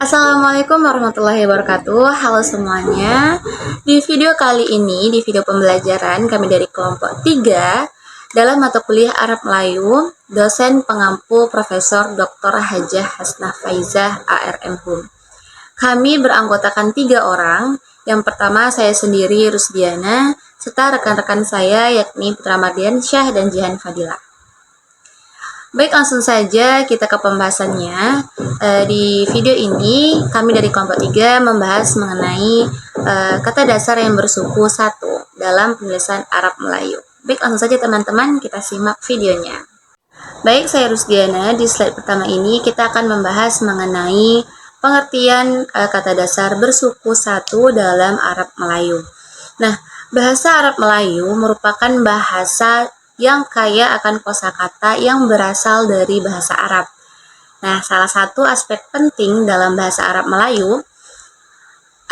Assalamualaikum warahmatullahi wabarakatuh. Halo semuanya. Di video kali ini, di video pembelajaran kami dari kelompok 3 dalam mata kuliah Arab Melayu, dosen pengampu Profesor Dr. Hajah Hasnah Faizah ARM Hum. Kami beranggotakan 3 orang. Yang pertama saya sendiri Rusdiana, serta rekan-rekan saya yakni Putra Mardiansyah dan Jihan Fadila. Baik, langsung saja kita ke pembahasannya. Di video ini kami dari kelompok 3 membahas mengenai kata dasar yang bersuku satu dalam penulisan Arab Melayu. Baik, langsung saja teman-teman kita simak videonya. Baik, saya Rusdiana. Di slide pertama ini kita akan membahas mengenai pengertian kata dasar bersuku satu dalam Arab Melayu. Nah, bahasa Arab Melayu merupakan bahasa yang kaya akan kosakata yang berasal dari bahasa Arab. Nah, salah satu aspek penting dalam bahasa Arab Melayu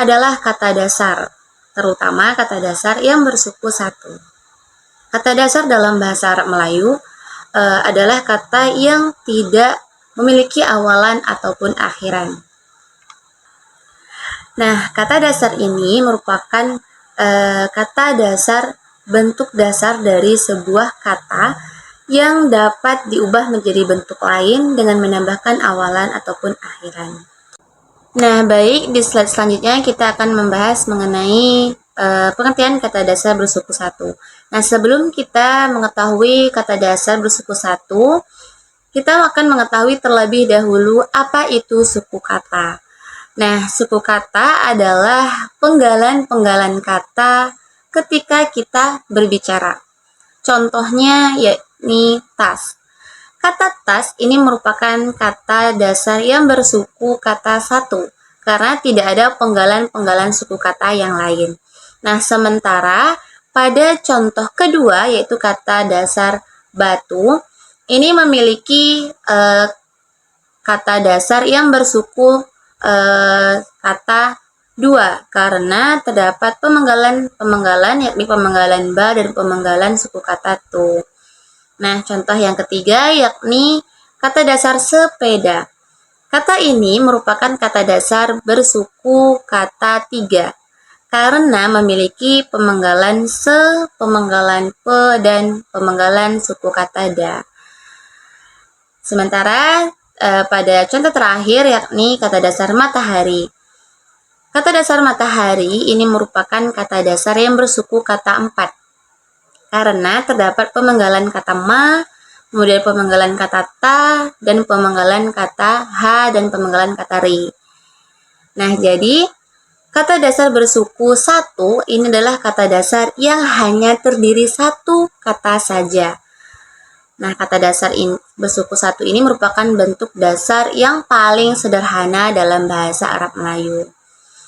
adalah kata dasar, terutama kata dasar yang bersuku satu. Kata dasar dalam bahasa Arab Melayu adalah kata yang tidak memiliki awalan ataupun akhiran. Nah, kata dasar ini merupakan kata dasar bentuk dasar dari sebuah kata yang dapat diubah menjadi bentuk lain dengan menambahkan awalan ataupun akhiran. Nah, baik, di slide selanjutnya kita akan membahas mengenai pengertian kata dasar bersuku satu. Nah, sebelum kita mengetahui kata dasar bersuku satu, kita akan mengetahui terlebih dahulu apa itu suku kata. Nah, suku kata adalah penggalan-penggalan kata ketika kita berbicara. Contohnya yakni tas. Kata tas ini merupakan kata dasar yang bersuku kata satu karena tidak ada penggalan-penggalan suku kata yang lain. Nah, sementara pada contoh kedua yaitu kata dasar batu, ini memiliki kata dasar yang bersuku kata 2 karena terdapat pemenggalan yakni pemenggalan ba dan pemenggalan suku kata tu. Nah, contoh yang ketiga yakni kata dasar sepeda. Kata ini merupakan kata dasar bersuku kata 3 karena memiliki pemenggalan se, pemenggalan pe, dan pemenggalan suku kata da. Sementara pada contoh terakhir yakni kata dasar matahari. Kata dasar matahari ini merupakan kata dasar yang bersuku kata 4 karena terdapat pemenggalan kata ma, kemudian pemenggalan kata ta, dan pemenggalan kata ha, dan pemenggalan kata ri. Nah, jadi kata dasar bersuku satu ini adalah kata dasar yang hanya terdiri satu kata saja. Nah, kata dasar bersuku satu ini merupakan bentuk dasar yang paling sederhana dalam bahasa Arab Melayu.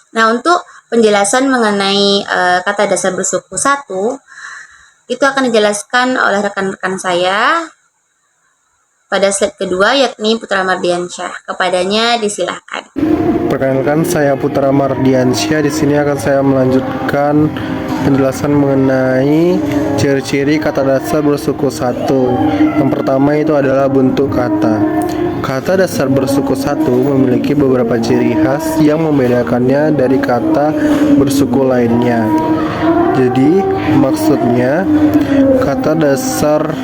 Nah, untuk penjelasan mengenai kata dasar bersuku satu, itu akan dijelaskan oleh rekan-rekan saya pada slide kedua, yakni Putra Mardiansyah. Kepadanya disilahkan. Perkenalkan, saya Putra Mardiansyah. Di sini akan saya melanjutkan penjelasan mengenai ciri-ciri kata dasar bersuku satu. Yang pertama itu adalah bentuk kata. Kata dasar bersuku satu memiliki beberapa ciri khas yang membedakannya dari kata bersuku lainnya. Jadi maksudnya kata dasar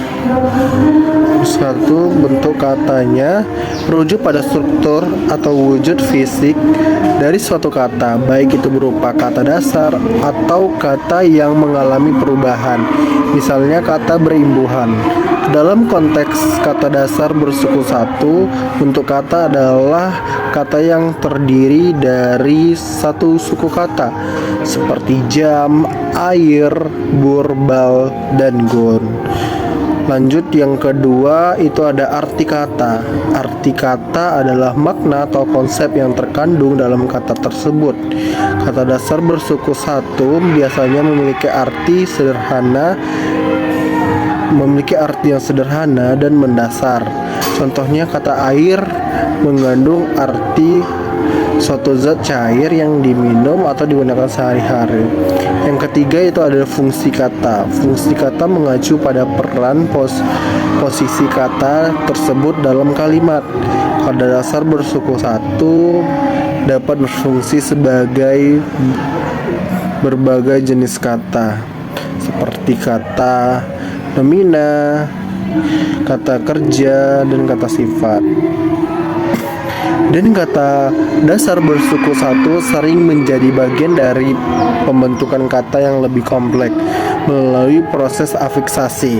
satu bentuk katanya merujuk pada struktur atau wujud fisik dari suatu kata, baik itu berupa kata dasar atau kata yang mengalami perubahan, misalnya kata berimbuhan. Dalam konteks kata dasar bersuku satu, bentuk kata adalah kata yang terdiri dari satu suku kata seperti jam, air, burbal, dan gon. Lanjut, yang kedua itu ada arti kata. Arti kata adalah makna atau konsep yang terkandung dalam kata tersebut. Kata dasar bersuku satu biasanya memiliki arti yang sederhana dan mendasar. Contohnya kata air mengandung arti suatu zat cair yang diminum atau digunakan sehari-hari. Yang ketiga itu adalah fungsi kata. Fungsi kata mengacu pada peran posisi kata tersebut dalam kalimat. Kata dasar bersuku satu dapat berfungsi sebagai berbagai jenis kata seperti kata nomina, kata kerja, dan kata sifat. Dan kata dasar bersuku satu sering menjadi bagian dari pembentukan kata yang lebih kompleks melalui proses afiksasi.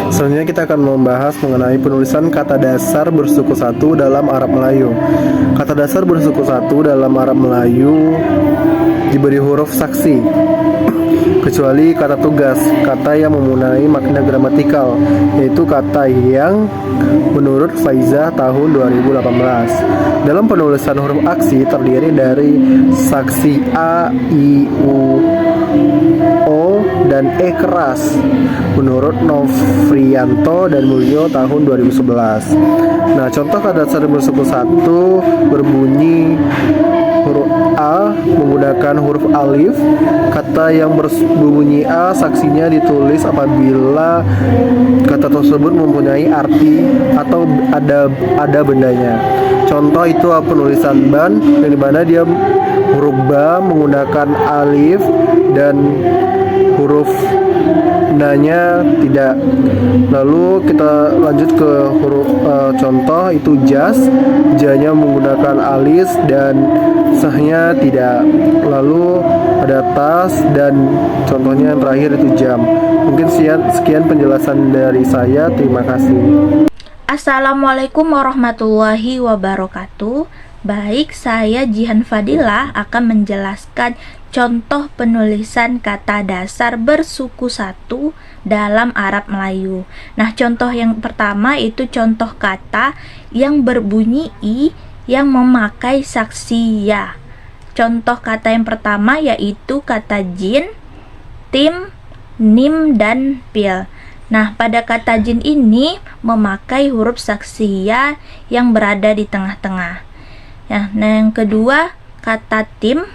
Selanjutnya kita akan membahas mengenai penulisan kata dasar bersuku satu dalam Arab Melayu. Kata dasar bersuku satu dalam Arab Melayu diberi huruf saksi, kecuali kata tugas, kata yang mempunyai makna gramatikal, yaitu kata yang menurut Faiza tahun 2018. Dalam penulisan huruf aksi terdiri dari saksi A, I, U, O, dan E keras menurut Novrianto dan Mulyo tahun 2011. Nah, contoh kata dasar bersuku satu berbunyi huruf A menggunakan huruf alif. Kata yang berbunyi A saksinya ditulis apabila kata tersebut mempunyai arti atau ada bendanya. Contoh itu penulisan ban, yang dimana dia huruf ba menggunakan alif dan huruf nanya tidak. Lalu kita lanjut ke huruf contoh itu jas, janya menggunakan alis dan sahnya tidak. Lalu ada tas dan contohnya yang terakhir itu jam. Mungkin sekian penjelasan dari saya. Terima kasih. Assalamualaikum warahmatullahi wabarakatuh. Baik, saya Jihan Fadilah akan menjelaskan contoh penulisan kata dasar bersuku satu dalam Arab Melayu. Nah, contoh yang pertama itu contoh kata yang berbunyi I yang memakai saksi ya. Contoh kata yang pertama yaitu kata jin, tim, nim, dan pil. Nah, pada kata jin ini memakai huruf saksi ya yang berada di tengah-tengah. Nah, yang kedua kata tim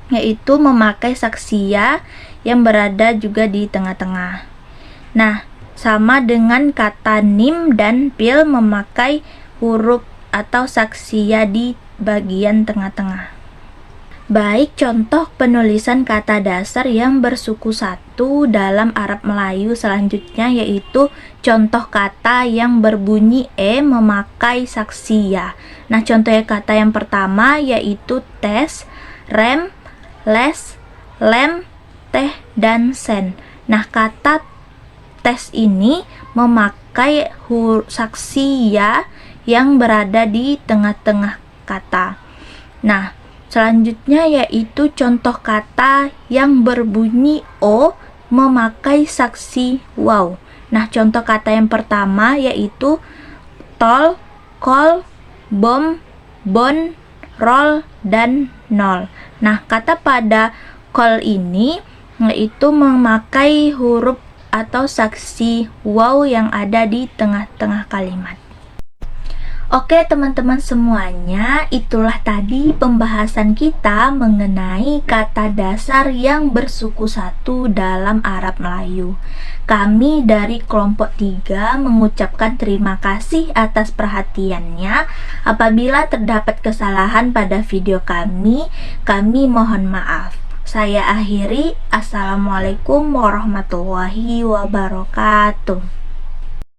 yaitu memakai saksi ya yang berada juga di tengah-tengah. Nah, sama dengan kata nim dan pil memakai huruf atau saksi ya di bagian tengah-tengah. Baik, contoh penulisan kata dasar yang bersuku satu dalam Arab Melayu selanjutnya yaitu contoh kata yang berbunyi E memakai saksi ya. Nah, contoh kata yang pertama yaitu tes, rem, les, lem, teh, dan sen. Nah, kata tes ini memakai saksi ya yang berada di tengah-tengah kata. Nah, selanjutnya yaitu contoh kata yang berbunyi O memakai saksi waw. Nah, contoh kata yang pertama yaitu tol, kol, bom, bon, roll, dan nol. Nah, kata pada kol ini yaitu memakai huruf atau saksi waw yang ada di tengah-tengah kalimat. Oke teman-teman semuanya, itulah tadi pembahasan kita mengenai kata dasar yang bersuku satu dalam Arab Melayu. Kami dari kelompok 3 mengucapkan terima kasih atas perhatiannya. Apabila terdapat kesalahan pada video kami mohon maaf. Saya akhiri, Assalamualaikum warahmatullahi wabarakatuh.